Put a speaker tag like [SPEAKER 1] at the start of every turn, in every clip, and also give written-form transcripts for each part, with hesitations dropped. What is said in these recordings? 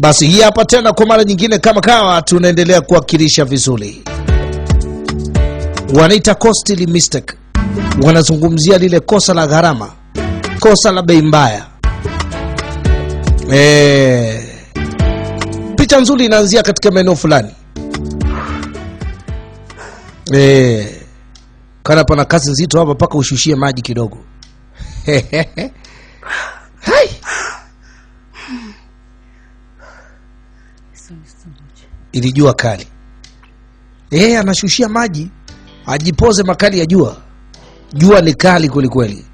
[SPEAKER 1] Basi hii hapa tena kwa mara nyingine kama kawa tunaendelea kuwakilisha vizuri. Wanaita costly mistake. Wanazungumzia lile kosa la gharama, kosa la bei mbaya. Picha nzuri inaanzia katika maeneo fulani. Kana pana kazi nzito hapa paka ushushie maji kidogo. Hai. Ilijua kali. Anashushia maji. Ajipoze makali ya jua. Jua ni kali kweli kweli.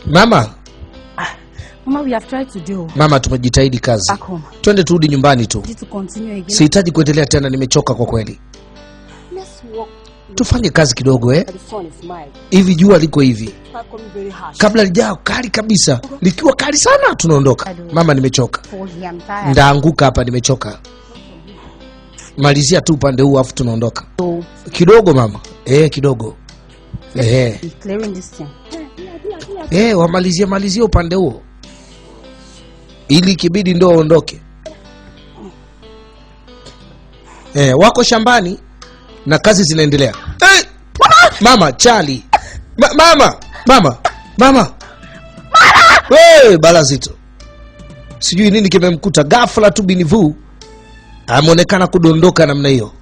[SPEAKER 1] Mama,
[SPEAKER 2] we have tried to do.
[SPEAKER 1] Mama, tumejitahidi kazi. Twende turudi nyumbani tu. Sihitaji kuendelea tena, nimechoka kwa kweli. Tufanye kazi kidogo Hivi jua liko hivi. Kabla lijao kali kabisa. Likiwa kali sana tunaondoka. Mama, nimechoka. Ndaanguka hapa, nimechoka. Malizia tu upande huu afu tunaondoka. Kidogo mama. Kidogo. Wamalizia upande huo. Ili kibidi ndo ondoke. Wako shambani na kazi zinaendelea. Mama, Charlie. Mama. Bala zito. Sijui nini kimemkuta ghafla tu binivu. Ameonekana kudondoka namna hiyo.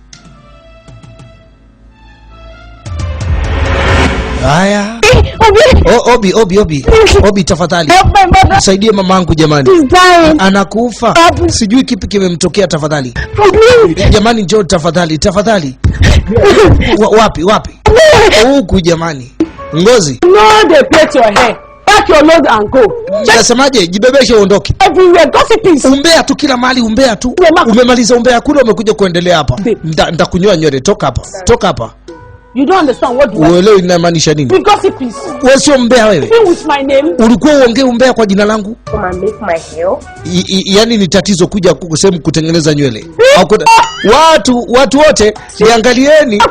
[SPEAKER 1] Haya. Obi tafadhali. Msaidie mamangu jamani. Anakufa. Sijui kipi kimemtokea tafadhali. Jamani njoo tafadhali. Wapi? Huku jamani. Ngozi.
[SPEAKER 3] No, they plate your hair. Pack your load and go.
[SPEAKER 1] Nasemaje? Jibebeshe uondoke.
[SPEAKER 3] Everywhere gossiping.
[SPEAKER 1] Umbea tu kila mahali, umbea tu. Umemaliza umbea kule, umekuja kuendelea hapa. Nitakunyoa nywele, toka hapa.
[SPEAKER 3] You don't understand what
[SPEAKER 1] uelewi inamaanisha nini?
[SPEAKER 3] We gossiping.
[SPEAKER 1] Wewe sio mbea wewe.
[SPEAKER 3] With my name.
[SPEAKER 1] Ulikuwa uongee umbea kwa jina langu?
[SPEAKER 4] Come and make my hair.
[SPEAKER 1] Yaani ni tatizo kuja kusema kutengeneza nywele. Watu wote niangalieni.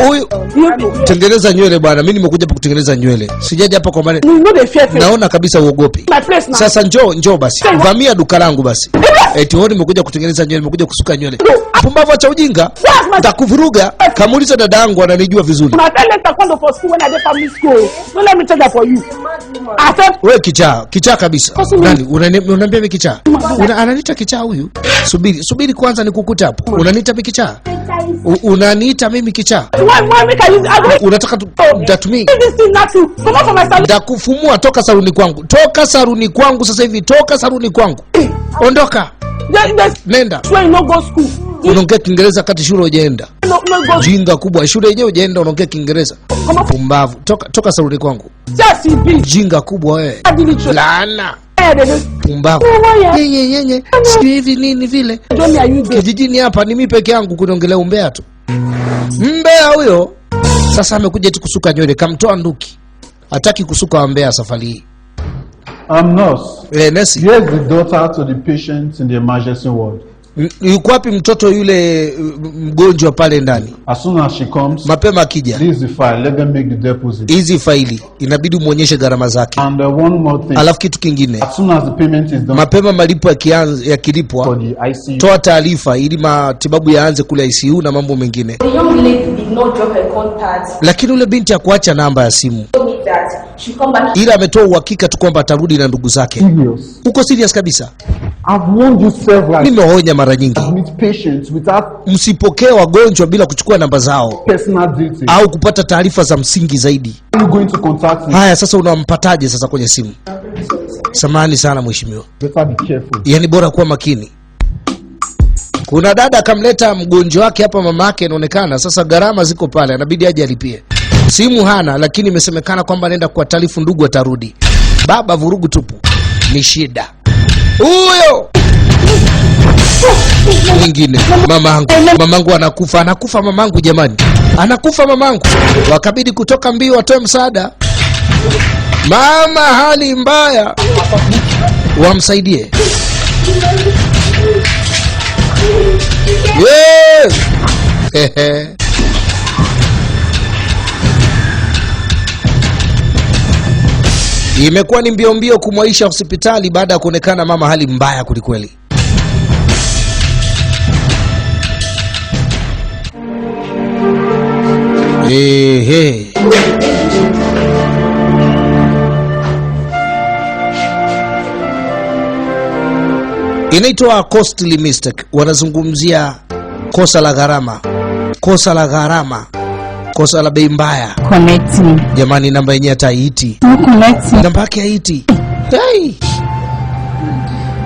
[SPEAKER 1] Huyu tengeneza nywele bwana. Mimi nimekuja hapa kutengeneza nywele. Sijaje hapa kwa maana. Naona kabisa uogopi. Sasa njoo basi. Vamia duka langu basi. Eti wewe nimekuja kutengeneza nywele, nimekuja kusuka nywele. Pumbavu acha ujinga. Nitakuvuruga. Kamuuliza dada yangu ananijua vizuri. Wewe kichaa kabisa. Nani unaniambia mimi kichaa? Ananiita kichaa huyu? Subiri kwanza nikukuta hapo. Unaniita mimi kichaa? Unaniita mimi kichaa? Unataka tutumie? Nitakufumua, toka saruni kwangu. Toka saruni kwangu sasa hivi, toka saruni kwangu. Ondoka. Nenda. Unaongea Kiingereza kati shule hujaenda. Jinga kubwa, shule yenyewe hujaenda unaongea Kiingereza. Pumbavu. Toka saruni kwangu. Jinga kubwa wewe. Laana. Pumbavu. Nyenye. Sio hivi nini vile. Kijijini hapa ni mimi peke yangu kuongelea umbea tu. Mbea huyo. Sasa amekuja tu kusuka nywele, kamtoa nduki. Hataki kusuka mbea safari hii.
[SPEAKER 5] Nurse.
[SPEAKER 1] Nesi.
[SPEAKER 5] Here's the daughter to the patient in the emergency ward.
[SPEAKER 1] Yuko wapi mtoto yule mgonjwa pale ndani?
[SPEAKER 5] As soon as she comes,
[SPEAKER 1] mapema akija.
[SPEAKER 5] This is the file. Let them make the deposit.
[SPEAKER 1] Hizi faili inabidi muonyeshe gharama zake.
[SPEAKER 5] And one more thing.
[SPEAKER 1] Alafu kitu kingine.
[SPEAKER 5] As soon as the payment is done,
[SPEAKER 1] mapema malipo yakilipwa,
[SPEAKER 5] for the ICU,
[SPEAKER 1] toa taarifa ili matibabu yaanze kule ICU na mambo mengine.
[SPEAKER 4] The young lady did not drop her contact.
[SPEAKER 1] Lakini ule binti hakuacha namba ya simu. Ila ametoa uhakika tu kwamba atarudi na ndugu zake. Uko serious kabisa?
[SPEAKER 5] I've warned you several.
[SPEAKER 1] Nimeonya mara nyingi. Msipokee wagonjwa bila kuchukua namba zao
[SPEAKER 5] Personal details,
[SPEAKER 1] au kupata taarifa za msingi zaidi.
[SPEAKER 5] Are you going to contact me?
[SPEAKER 1] Haya sasa unampataje sasa kwenye simu? Samahani sana mheshimiwa.
[SPEAKER 5] Better be careful.
[SPEAKER 1] Yaani bora kuwa makini. Kuna dada akamleta mgonjwa wake hapa, mama yake inaonekana sasa gharama ziko pale, inabidi aje alipie. Simu hana, lakini imesemekana kwamba anaenda kwa taarifu ndugu atarudi. Baba vurugu tupu. Ni shida. Huyo mwingine mamangu anakufa mamangu jamani, anakufa mamangu. Wakabidi kutoka mbio watoe msaada. Mama hali mbaya, wamsaidie. Imekuwa ni mbio mbio kumwaisha hospitali baada ya kuonekana mama hali mbaya kulikweli. Inaitwa costly mistake. Wanazungumzia kosa la gharama. Kosa la gharama. Kosa la bei mbaya.
[SPEAKER 2] Connecting.
[SPEAKER 1] Jamani, namba yenyewe hata haiti.
[SPEAKER 2] Connecting.
[SPEAKER 1] Namba yake haiti. Hey.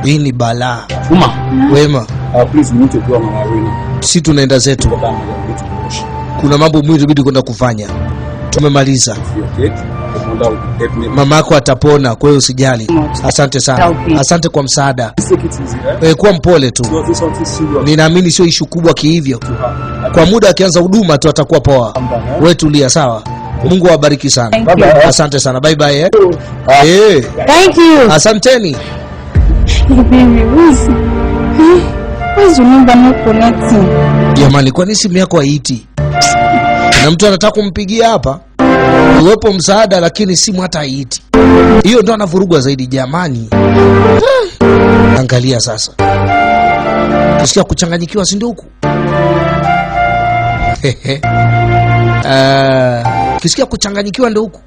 [SPEAKER 1] Hii ni balaa.
[SPEAKER 5] Uma.
[SPEAKER 1] Wema.
[SPEAKER 5] Please, we need to go on our way now.
[SPEAKER 1] Si tunaenda zetu. Kuna mambo muhimu inabidi kwenda kufanya. Tumemaliza. Mama yako atapona, kwa hiyo usijali. Asante sana. Asante kwa msaada. Kuwa mpole tu. Ninaamini sio issue kubwa kihivyo. Kwa muda akianza huduma tu atakuwa poa. Wewe tulia, sawa? Mungu awabariki sana. Asante sana. Bye bye.
[SPEAKER 2] Thank you.
[SPEAKER 1] Asanteni.
[SPEAKER 2] Baby, where's your number not connecting?
[SPEAKER 1] Jamani, kwa nini simu yako haiti? Na mtu anataka kumpigia hapa. Uwepo msaada lakini simu hata haiti. Hiyo ndo anavurugwa zaidi jamani. Angalia sasa. Kisikia kuchanganyikiwa si ndio huku? Kisikia kuchanganyikiwa ndio huku.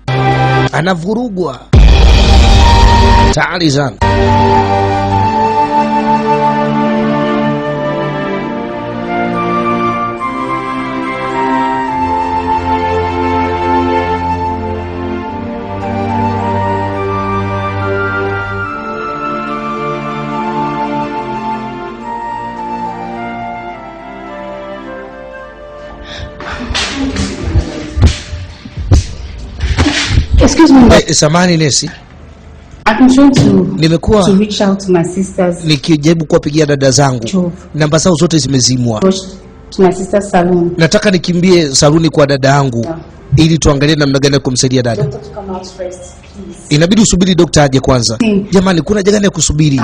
[SPEAKER 1] Anavurugwa. Tayari sana.
[SPEAKER 2] Excuse me.
[SPEAKER 1] Samahani Nesi.
[SPEAKER 2] I've been trying to
[SPEAKER 1] Nimekuwa
[SPEAKER 2] reach out to my sisters.
[SPEAKER 1] nikijaribu kuwapigia dada zangu. Namba zao zote zimezimwa.
[SPEAKER 2] To my sister's salon.
[SPEAKER 1] Nataka nikimbie saluni kwa dada yangu ili tuangalie namna gani ya kumsaidia dada. Inabidi usubiri daktari aje kwanza. Jamani, kuna haja gani ya kusubiri?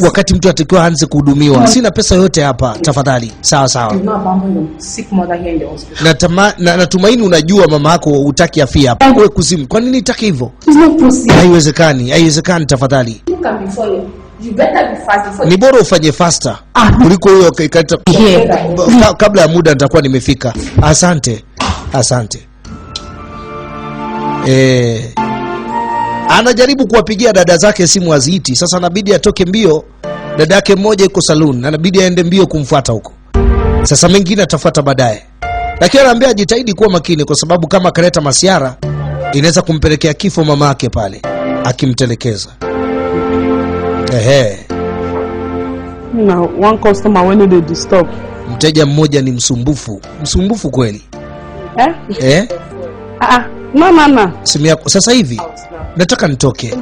[SPEAKER 1] Wakati mtu atakiwa aanze kuhudumiwa. Sina pesa yote hapa, tafadhali. Sawa sawa. Natumaini unajua mama yako hutaki afya hapa. Wewe kuzimu. Kwa nini utaki hivyo? Haiwezekani. Haiwezekani, tafadhali. Ni bora ufanye faster kuliko huyo kabla ya muda nitakuwa nimefika. Asante. Asante. Anajaribu kuwapigia dada zake simu haziiti. Sasa anabidi atoke mbio. Dada yake mmoja yuko saloon, anabidi aende mbio kumfuata huko. Sasa mengine atafuata baadaye. Lakini anaambia jitahidi kuwa makini kwa sababu kama kaleta masiara inaweza kumpelekea kifo mama yake pale akimtelekeza.
[SPEAKER 3] Now, one customer when they disturb.
[SPEAKER 1] Mteja mmoja ni msumbufu. Msumbufu kweli.
[SPEAKER 3] No.
[SPEAKER 1] Simu yako sasa hivi. Nataka nitoke.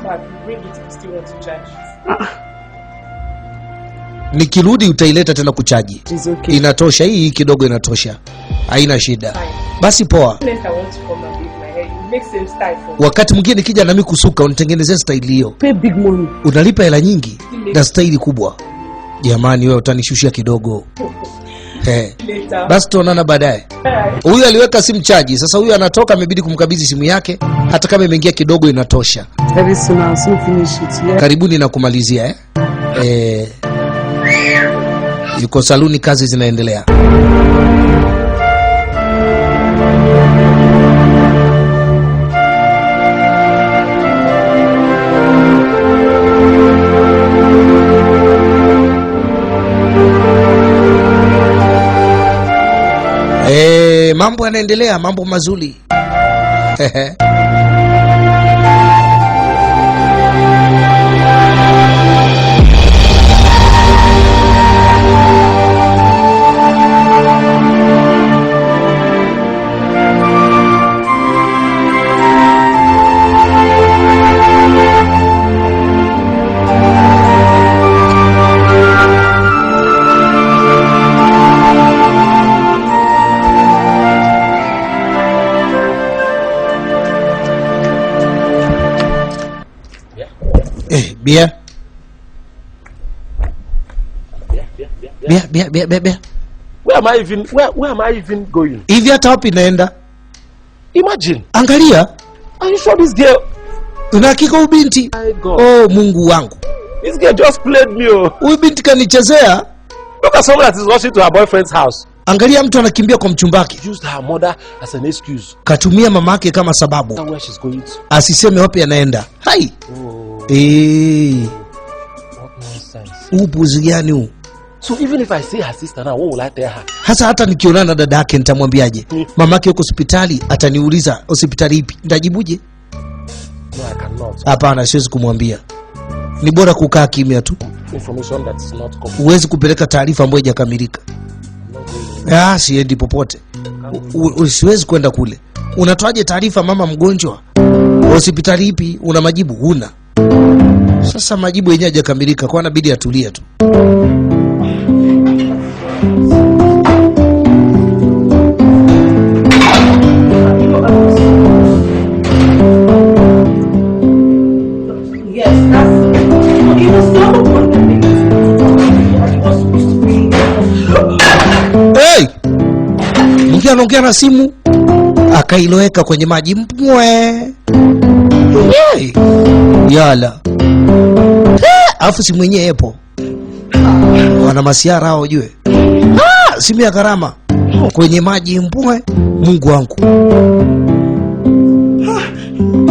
[SPEAKER 1] Nikirudi utaileta tena kuchaji.
[SPEAKER 3] Okay.
[SPEAKER 1] Inatosha, hii kidogo inatosha. Haina shida. Basi poa. Wakati mwingine nikija na mimi kusuka unitengenezea style hiyo.
[SPEAKER 3] Pay big money.
[SPEAKER 1] Unalipa hela nyingi na style kubwa. Jamani, wewe utanishushia kidogo. Basi tuonana baadaye. Huyu aliweka simu chaji. Sasa huyu anatoka, amebidi kumkabidhi simu yake. Hata kama imeingia kidogo inatosha.
[SPEAKER 3] Very soon I'll soon finish it. Yeah.
[SPEAKER 1] Karibuni na kumalizia yuko saluni, kazi zinaendelea. Mambo yanaendelea, mambo mazuri. Bia.
[SPEAKER 6] Where am I even going?
[SPEAKER 1] Hivi hata wapi naenda?
[SPEAKER 6] Imagine.
[SPEAKER 1] Angalia.
[SPEAKER 6] Are you sure this girl?
[SPEAKER 1] Una hakika huyu binti? Oh, Mungu wangu.
[SPEAKER 6] This girl just played me.
[SPEAKER 1] Huyu binti kanichezea.
[SPEAKER 6] Look at someone that is rushing to her boyfriend's house.
[SPEAKER 1] Angalia mtu anakimbia kwa mchumbake.
[SPEAKER 6] Used her mother as an excuse.
[SPEAKER 1] Katumia mamake kama sababu.
[SPEAKER 6] Where she's going to.
[SPEAKER 1] Asiseme wapi anaenda. Hai.
[SPEAKER 6] What nonsense.
[SPEAKER 1] Upuzi gani huu?
[SPEAKER 6] So even if I see her sister now, what will I tell her?
[SPEAKER 1] Hata nikionana na dada yake nitamwambiaje? Mamake yuko hospitali, ataniuliza hospitali ipi? Nitajibuje?
[SPEAKER 6] No, I cannot.
[SPEAKER 1] Hapana, siwezi kumwambia. Ni bora kukaa kimya tu.
[SPEAKER 6] Information that is not complete.
[SPEAKER 1] Huwezi kupeleka taarifa ambayo haijakamilika. Siendi popote. Usiwezi kwenda kule. Unatoaje taarifa mama mgonjwa? Hospitali ipi? Una majibu? Huna. Sasa majibu yenyewe hajakamilika, kwa inabidi atulie tu. Hey! Mwingine anaongea na simu akailoweka kwenye maji mpwe. Hey! Yala. Afu simu yenyewe epo. Wana masiara hao ujue. Simu ya gharama kwenye maji mpwe. Mungu wangu.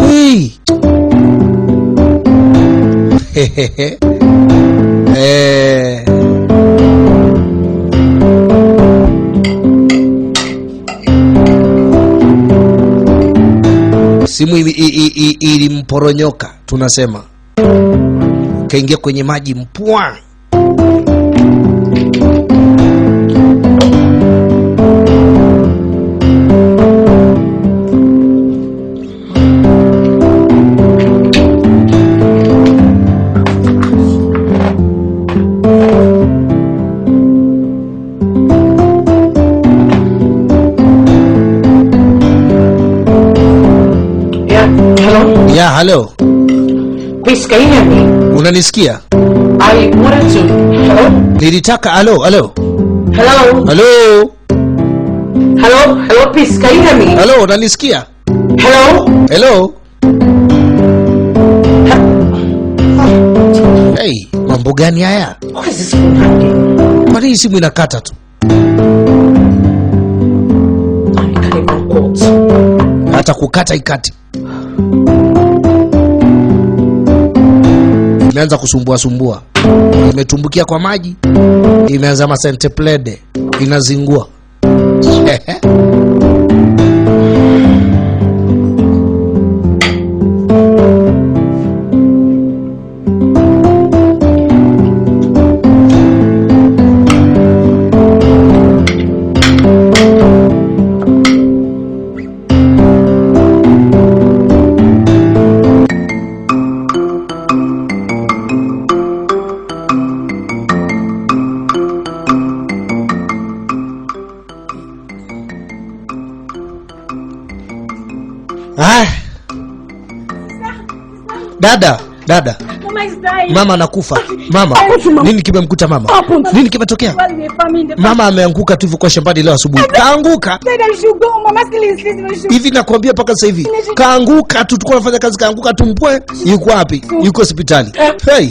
[SPEAKER 1] Hey! Simu ilimporonyoka, tunasema. Kaingia kwenye maji mpwa. Hello.
[SPEAKER 7] Please, can you hear me?
[SPEAKER 1] Unanisikia?
[SPEAKER 7] I wanted to. Hello?
[SPEAKER 1] Nilitaka hello.
[SPEAKER 7] Hello?
[SPEAKER 1] Hello.
[SPEAKER 7] Hello, please, can you hear me?
[SPEAKER 1] Hello, unanisikia? Hello. Hey, mambo gani haya?
[SPEAKER 7] What is this phone happening?
[SPEAKER 1] Kwa nini simu inakata tu? Hata kukata ikati. Imeanza kusumbua. Imetumbukia kwa maji. Imeanza masenteplede. Inazingua. Dada. Mama anakufa. Mama. Nini kimemkuta mama? Nini kimetokea? Mama ameanguka tu hivyo kwa shambani leo asubuhi. Kaanguka. Hivi nakwambia paka sasa hivi. Kaanguka tu, tulikuwa tunafanya kazi, kaanguka tu mpwe. Yuko wapi? Yuko hospitali. Hey.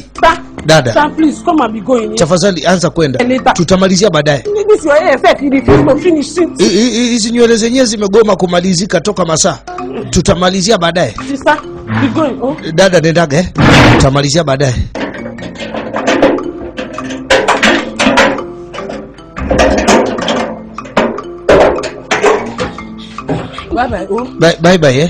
[SPEAKER 1] Dada.
[SPEAKER 3] Please come and be going.
[SPEAKER 1] Tafadhali anza kwenda. Tutamalizia baadaye. Hizi nywele zenyewe zimegoma kumalizika toka masaa. Tutamalizia baadaye.
[SPEAKER 3] Sister, be going. Oh.
[SPEAKER 1] Dada nendaga tutamalizia baadaye.
[SPEAKER 3] Bye. Oh.
[SPEAKER 1] Bye.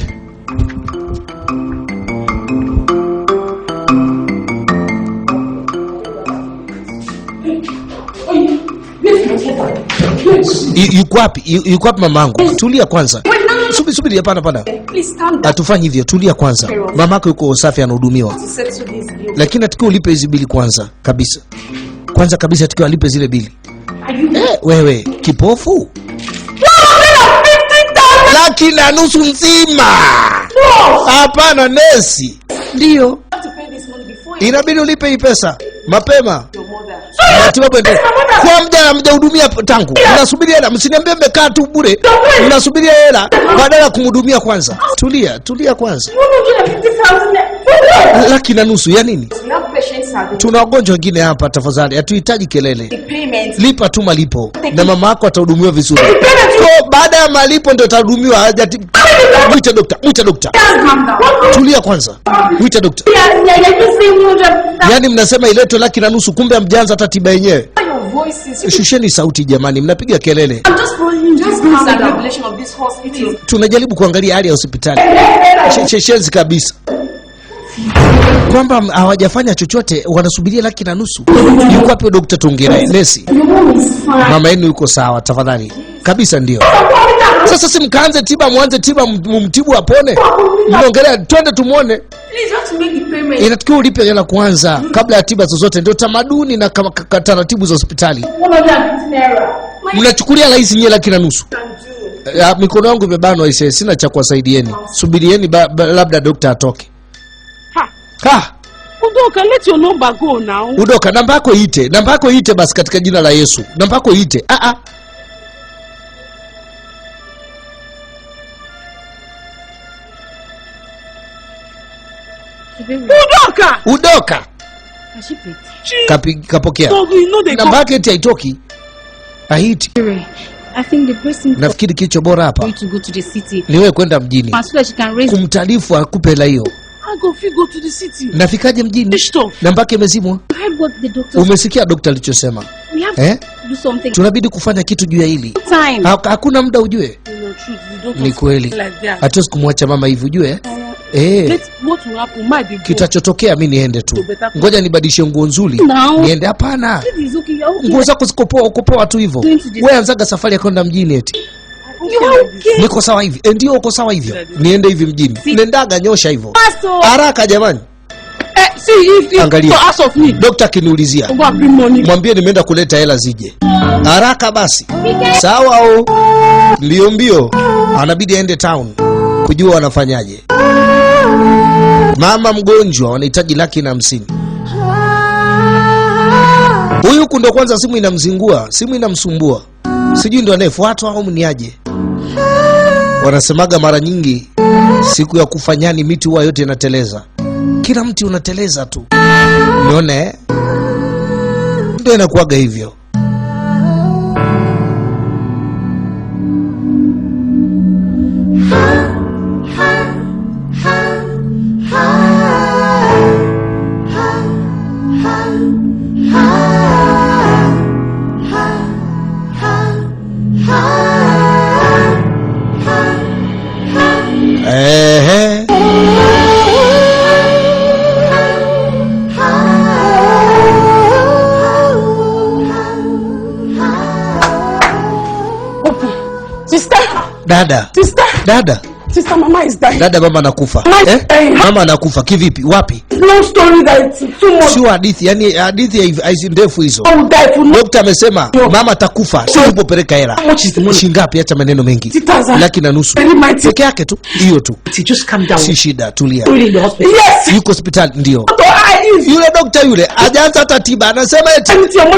[SPEAKER 1] Yuko wapi mamangu? Tulia kwanza. Subiri, hapana. Hatufanyi hivyo, tulia kwanza. Mamako yuko usafi, anahudumiwa. Lakini atakiwa ulipe hizo bili kwanza kabisa. Kwanza kabisa atakiwa alipe zile bili. Wewe kipofu? Laki na nusu nzima. Hapana, nesi. Ndio. Inabidi ulipe hii pesa mapema. Matibabu ende. Kwa mjahudumia tangu. Mnasubiri hela, msiniambie mmekaa tu bure. Mnasubiri hela badala ya kumhudumia kwanza. Tulia kwanza. Laki na nusu ya nini?
[SPEAKER 4] We have patients at the
[SPEAKER 1] Tuna wagonjwa wengine hapa, tafadhali. Hatuhitaji kelele.
[SPEAKER 4] payment.
[SPEAKER 1] Lipa tu malipo na mama yako atahudumiwa vizuri. So, baada ya malipo ndio atahudumiwa. Mwite dokta, mwite dokta. Tulia kwanza. Mwite dokta. Yaani mnasema iletwe laki na nusu, kumbe amjanza hata tiba yenyewe.
[SPEAKER 4] Your voice is
[SPEAKER 1] Shusheni sauti jamani, mnapiga kelele.
[SPEAKER 4] I'm just following the rules and regulation of this hospital.
[SPEAKER 1] Tunajaribu kuangalia hali ya hospitali. Shenzi kabisa. Kwamba hawajafanya chochote, wanasubiria laki na nusu. Yuko wapi dokta tuongee nesi? Mama yenu yuko sawa, tafadhali. Kabisa ndio. Sasa simkaanze tiba, mwanze tiba mumtibu apone. Mnaongelea twende tumuone.
[SPEAKER 4] Please, you have to make the payment.
[SPEAKER 1] Inatakiwa ulipe hela kwanza kabla ya tiba zozote, ndio tamaduni na taratibu za hospitali. Mnachukulia rahisi nyie laki na nusu. Mikono yangu imebanwa ise, sina cha kuwasaidieni. Subirieni labda dokta atoke. Ha!
[SPEAKER 3] Udoka, let your number go now.
[SPEAKER 1] Udoka, namba yako iite. Namba yako iite basi katika jina la Yesu. Namba yako iite.
[SPEAKER 3] Udoka!
[SPEAKER 1] Udoka. Kapokea. Namba yake iti haitoki. Haiti.
[SPEAKER 2] I think the person
[SPEAKER 1] Nafikiri kicho bora hapa
[SPEAKER 2] to go to the city.
[SPEAKER 1] ni wewe kwenda mjini.
[SPEAKER 2] As soon as she can raise
[SPEAKER 1] Kumtaarifu akupe hela hiyo.
[SPEAKER 3] I go to the city.
[SPEAKER 1] Nafikaje mjini? Namba yake imezimwa.
[SPEAKER 2] heard what the doctor
[SPEAKER 1] Umesikia dokta alichosema?
[SPEAKER 2] We have to do something.
[SPEAKER 1] Tunabidi kufanya kitu juu ya hili.
[SPEAKER 2] Time.
[SPEAKER 1] Hakuna muda ujue. Ni kweli. Hatuwezi kumwacha mama hivi ujue. Kitachotokea mimi niende tu. Ngoja nibadilishe nguo nzuri. Niende hapana. Nguo zako zikopoa ukopoa tu hivyo. Wewe anzaga safari ya kwenda mjini eti. Niko sawa hivi. Ndio uko sawa hivyo. Niende hivi mjini. Nendaga nyosha hivyo. Haraka jamani. Angalia. Dokta kiniulizia. Mwambie nimeenda kuleta hela zije. Haraka basi. Sawa o. Mbio. Anabidi aende town kujua wanafanyaje. Mama mgonjwa wanahitaji laki na 50. Huyu huku ndo kwanza simu inamzingua, simu inamsumbua. Sijui ndo anayefuatwa au mniaje. Wanasemaga mara nyingi siku ya kufanyani miti huwa yote inateleza. Kila mti unateleza tu. Unaona ndio inakuwaga hivyo. Dada.
[SPEAKER 3] Sister, mama is dying.
[SPEAKER 1] Dada, mama anakufa. Mama anakufa kivipi? Wapi?
[SPEAKER 3] No story that too much.
[SPEAKER 1] Sio hadithi, yani hadithi hizi ndefu hizo. Dokta amesema mama atakufa. Sio upeleka hela. Shingapi? Acha maneno mengi. Laki na nusu. Peke yake tu. Hiyo tu.
[SPEAKER 7] Just calm down.
[SPEAKER 1] Si shida, tulia.
[SPEAKER 7] Yes.
[SPEAKER 1] Yuko hospitali ndio. Yule dokta yule hajaanza hata tiba. Anasema eti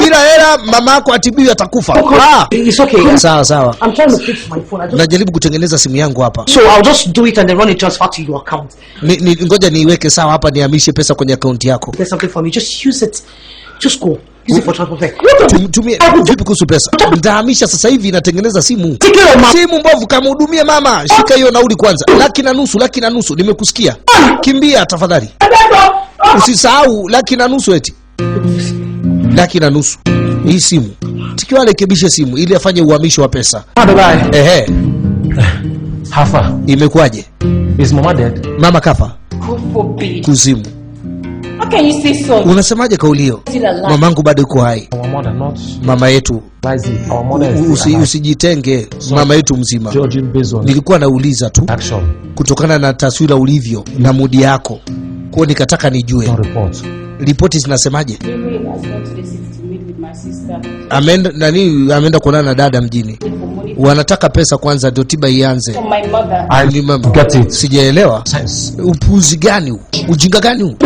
[SPEAKER 1] bila hela mama yako atibiwe atakufa.
[SPEAKER 7] It's okay.
[SPEAKER 1] Sawa.
[SPEAKER 7] I'm trying to fix my phone.
[SPEAKER 1] Najaribu kutengeneza simu yangu hapa.
[SPEAKER 7] So I'll just do it and then run it transfer to your account.
[SPEAKER 1] Ngoja niiweke sawa hapa, nihamishe pesa kwenye account yako.
[SPEAKER 7] There's something for me. Just use it. Just go. Use it for transfer.
[SPEAKER 1] Tumie vipi kuhusu pesa? Nitahamisha sasa hivi, natengeneza simu. Simu mbovu, kama hudumie mama. Shika hiyo nauli kwanza. Laki na nusu. Nimekusikia. Kimbia tafadhali. Usisahau laki na nusu eti. Laki na nusu. Hii simu. Tikiwa rekebishe simu ili afanye uhamisho wa pesa. Ehe.
[SPEAKER 6] Hafa.
[SPEAKER 1] Imekuwaje?
[SPEAKER 6] Is mama dead?
[SPEAKER 1] Mama kafa. Kuzimu.
[SPEAKER 2] How can you say so?
[SPEAKER 1] Unasemaje kauli hiyo? Mamangu bado yuko hai.
[SPEAKER 6] Our mother not.
[SPEAKER 1] Mama yetu.
[SPEAKER 6] Our mother is
[SPEAKER 1] Usijitenge, mama yetu mzima.
[SPEAKER 6] Bezon.
[SPEAKER 1] Nilikuwa nauliza tu.
[SPEAKER 6] Action.
[SPEAKER 1] Kutokana na taswira ulivyo na mudi yako. Kwa nikataka nijue.
[SPEAKER 6] No report.
[SPEAKER 1] Ripoti zinasemaje?
[SPEAKER 2] Ameenda
[SPEAKER 1] ameenda kuonana na dada mjini. Wanataka pesa kwanza ndio tiba ianze.
[SPEAKER 6] Get it.
[SPEAKER 1] Sijaelewa. Upuzi gani huu? Ujinga gani huu?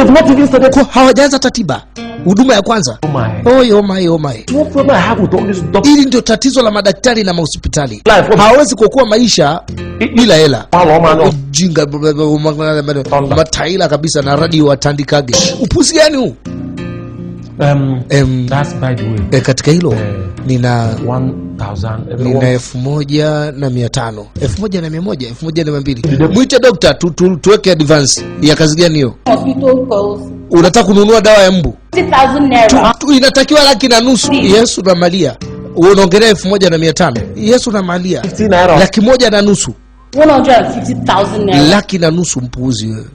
[SPEAKER 1] Hawajaanza tatiba. huduma ya kwanza. Oh my.
[SPEAKER 6] What problem I have with all this doctor?
[SPEAKER 1] Hili ndio tatizo la madaktari na mahospitali. Hawawezi kuokoa maisha bila hela. Jinga mataila kabisa na radio watandikage. Upuzi gani huu?
[SPEAKER 6] That's by the way.
[SPEAKER 1] Katika hilo nina
[SPEAKER 6] 1,000.
[SPEAKER 1] nina 1,500, 1,100, 1,200. Mwite dokta tuweke advance ya kazi gani hiyo?
[SPEAKER 2] Hospital calls.
[SPEAKER 1] Unataka kununua dawa ya mbu?
[SPEAKER 2] 50,000 naira.
[SPEAKER 1] Inatakiwa 1,500,000. Yesu na Maria. Unaongelea 1,500. Yesu na Maria. 1,100,000.
[SPEAKER 2] 150,000 naira.
[SPEAKER 1] 1,000,000 mpuuzi wewe.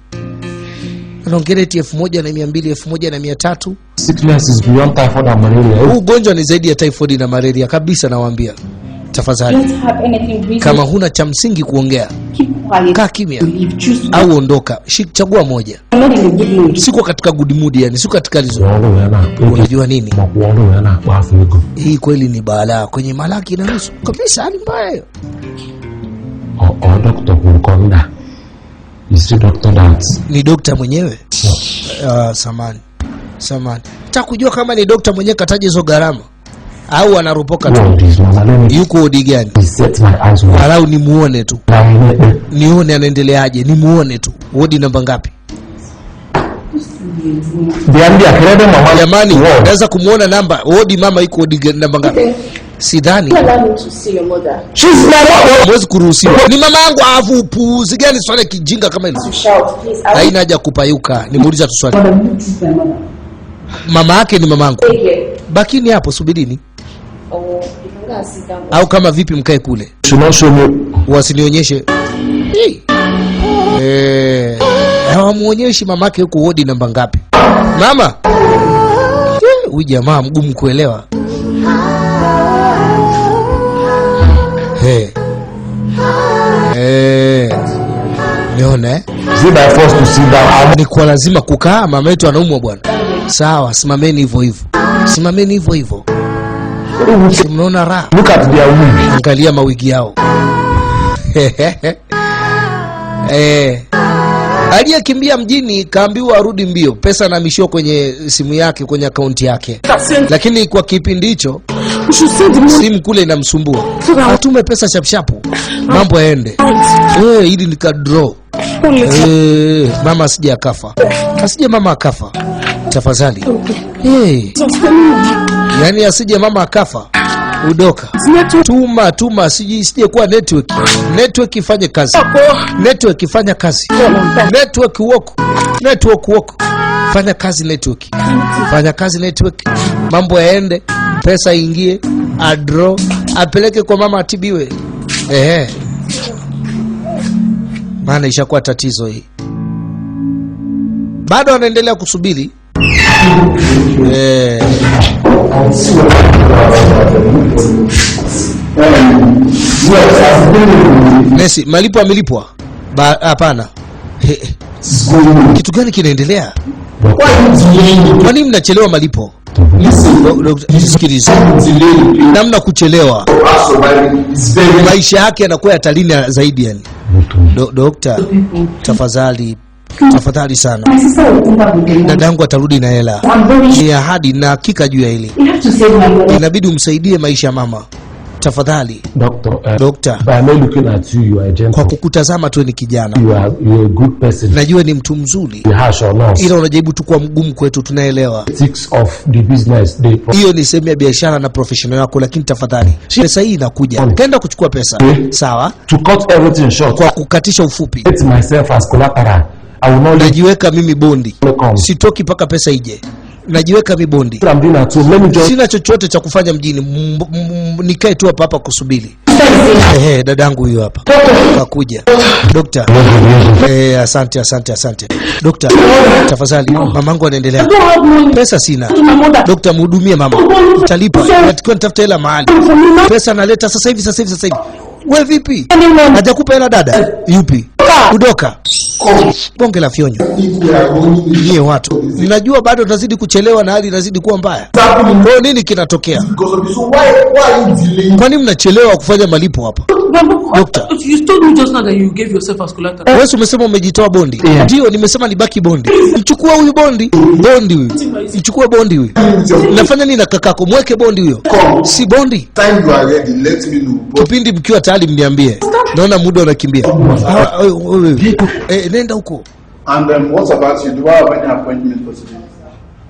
[SPEAKER 1] Unaongelea 1,200, 1,300.
[SPEAKER 6] Sickness is beyond typhoid and malaria.
[SPEAKER 1] Ugonjwa ni zaidi ya typhoid na malaria kabisa, nawaambia. Tafadhali.
[SPEAKER 2] Don't have anything reason.
[SPEAKER 1] Kama huna cha msingi kuongea,
[SPEAKER 2] Keep quiet.
[SPEAKER 1] kaa kimya
[SPEAKER 2] Choose
[SPEAKER 1] au ondoka. Chagua moja.
[SPEAKER 2] I'm not in a good mood.
[SPEAKER 1] Siko katika good mood, yani siko katika lizo. Unajua nini? Hii kweli ni balaa kwenye malaki na nusu. Kabisa hali mbaya hiyo.
[SPEAKER 6] Doctor Kunkonda. Is the doctor that?
[SPEAKER 1] Ni dokta mwenyewe? Samani. Nataka kujua kama ni dokta mwenyewe kataje hizo gharama au anaropoka tu. Yuko odi gani? Alau nimuone tu. Nione anaendeleaje, nimuone tu. Wodi namba ngapi? Jamani, naweza kumuona namba. Wodi mama iko wodi namba ngapi? Sidhani. Mwezi kuruhusiwa. Ni mama yangu afu puuzi gani swali kijinga kama hili? Haina haja kupayuka. Nimuuliza tu swali. Mama yake ni mamangu. Bakini hapo subirini. Au kama vipi mkae kule. Wasinionyeshe. Hawamuonyeshi mamake yuko wodi namba ngapi. Mama. Huyu jamaa mgumu kuelewa. Nione ni kwa lazima kukaa. Mama yetu anaumwa bwana. Sawa, simameni hivyo hivyo. Mnaona raha?
[SPEAKER 6] Look at their wig.
[SPEAKER 1] Angalia mawigi yao. Aliyekimbia mjini kaambiwa arudi mbio. Pesa anahamishiwa kwenye simu yake, kwenye akaunti yake. Lakini kwa kipindi hicho simu kule inamsumbua. Atume pesa chapchapu. Mambo yaende. Hili ni draw. Mama asije akafa. Asije mama akafa. Tafadhali. Yaani asije mama akafa. Udoka. Tuma sije kuwa network. Network ifanye kazi. Network ifanya kazi. Network work. Fanya kazi network. Mambo yaende, pesa ingie, adro, apeleke kwa mama atibiwe. Maana ishakuwa tatizo hii. Bado anaendelea kusubiri. Nesi, malipo amelipwa? Hapana. Kitu gani kinaendelea? Kwa nini mnachelewa malipo? Sikiliza. Namna kuchelewa, maisha yake yanakuwa yatalini zaidi yani. Dokta, tafadhali sana. Dadangu atarudi na hela. Ni ahadi na hakika juu ya hili. Inabidi umsaidie maisha ya mama. Tafadhali. Doctor,
[SPEAKER 6] by me looking at you, you are gentle.
[SPEAKER 1] Kwa kukutazama tu ni kijana.
[SPEAKER 6] You are a good person.
[SPEAKER 1] Najua ni mtu mzuri. Ila unajaribu tu kuwa mgumu kwetu, tunaelewa.
[SPEAKER 6] Ethics of the business.
[SPEAKER 1] Hiyo ni sehemu ya biashara na professional yako, lakini tafadhali. Pesa hii inakuja. Kaenda kuchukua pesa. Sawa?
[SPEAKER 6] To cut everything short.
[SPEAKER 1] Kwa kukatisha ufupi.
[SPEAKER 6] Let myself as collateral. I will not
[SPEAKER 1] najiweka mimi bondi. Sitoki paka pesa ije. Najiweka mimi bondi. Sina chochote cha kufanya mjini. Nikae tu hapa kusubiri. Dadangu huyo hapa. Kakuja. Dokta. Asante. Dokta, tafadhali mamangu anaendelea. Pesa sina. Dokta, mhudumie mama. Utalipa. Natakiwa nitafuta hela mahali. Pesa naleta sasa hivi. Wewe vipi? Hajakupa hela dada? Yupi? Udoka. Bonge la fyonyo. Nyie watu, mnajua bado tunazidi kuchelewa na hali inazidi kuwa mbaya. Kwa nini kinatokea? Kwa nini mnachelewa kufanya malipo hapa? Doctor,
[SPEAKER 7] You told me just now that you gave yourself as collateral.
[SPEAKER 1] wewe umesema umejitoa bondi. Ndio, nimesema libaki bondi. Mchukua huyu bondi. Bondi huyu. Mchukue bondi huyu. Nafanya nini na kakako? Mweke bondi huyo. Si bondi.
[SPEAKER 8] Time you are ready, let me know.
[SPEAKER 1] Kipindi mkiwa tayari mniambie. Naona muda unakimbia. Nenda huko.
[SPEAKER 8] And what about you? Do I have any appointment for today?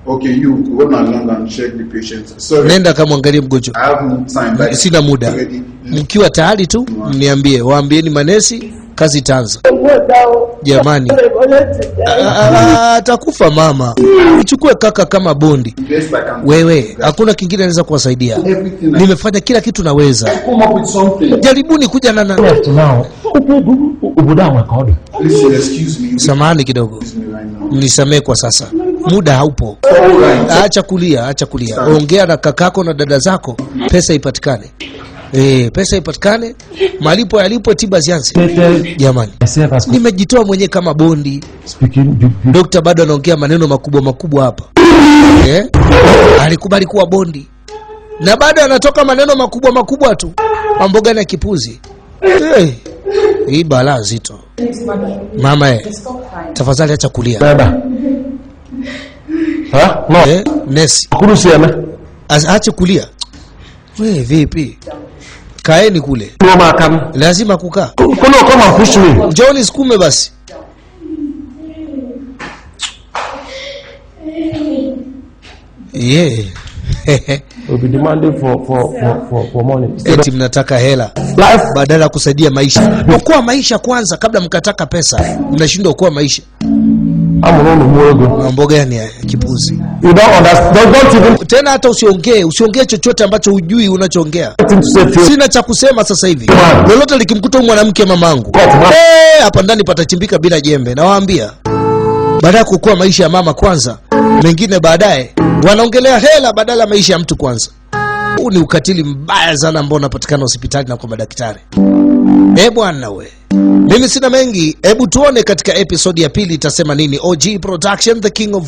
[SPEAKER 8] Okay, you go along and check the patient. Sorry,
[SPEAKER 1] Nenda kama angalie mgonjwa.
[SPEAKER 8] I have no time.
[SPEAKER 1] Sina muda. Mkiwa tayari tu mniambie. Waambieni manesi kazi itaanza. Jamani. Atakufa mama. Uchukue kaka kama bondi.
[SPEAKER 8] Best I can do.
[SPEAKER 1] Wewe, hakuna kingine naweza kuwasaidia. Nimefanya kila kitu naweza.
[SPEAKER 8] Come up with something.
[SPEAKER 1] Jaribuni kuja na
[SPEAKER 8] Please excuse me.
[SPEAKER 1] samahani kidogo.
[SPEAKER 8] Excuse me right now.
[SPEAKER 1] Nisamee kwa sasa. Muda haupo.
[SPEAKER 8] All right.
[SPEAKER 1] Acha kulia, acha kulia. Ongea na kakako na dada zako, pesa ipatikane. Pesa ipatikane, malipo yalipo, tiba zianze. Jamani, nimejitoa mwenyewe kama bondi. Dokta bado anaongea maneno makubwa makubwa hapa. Alikubali kuwa bondi na bado anatoka maneno makubwa makubwa tu. Mambo gani ya kipuzi? Hii balaa zito. Mama tafadhali acha kulia.
[SPEAKER 6] No.
[SPEAKER 1] Nesi.
[SPEAKER 6] Kuruhusiana.
[SPEAKER 1] Acha kulia. Wewe vipi? Kaeni kule.
[SPEAKER 6] Mama kama.
[SPEAKER 1] Lazima kukaa.
[SPEAKER 6] Kuna kama push me.
[SPEAKER 1] Njoni sikume basi.
[SPEAKER 6] We'll be demanding for money.
[SPEAKER 1] Eti mnataka hela badala ya kusaidia maisha. Okoa maisha kwanza kabla mkataka pesa. Mnashindwa okoa maisha. Mambo gani ya kipuzi?
[SPEAKER 6] You don't understand. Don't even
[SPEAKER 1] Tena hata usiongee chochote ambacho hujui unachoongea. Sina cha kusema sasa hivi. Lolote likimkuta mwanamke mamangu. Hapa ndani patachimbika bila jembe. Nawaambia. Baada ya kuokoa maisha ya mama kwanza, mengine baadaye. Wanaongelea hela badala ya maisha ya mtu kwanza. Huu ni ukatili mbaya sana ambao unapatikana hospitali na kwa madaktari. Bwana we. Mimi sina mengi. Hebu tuone katika episodi ya pili itasema nini. OG Production, the king of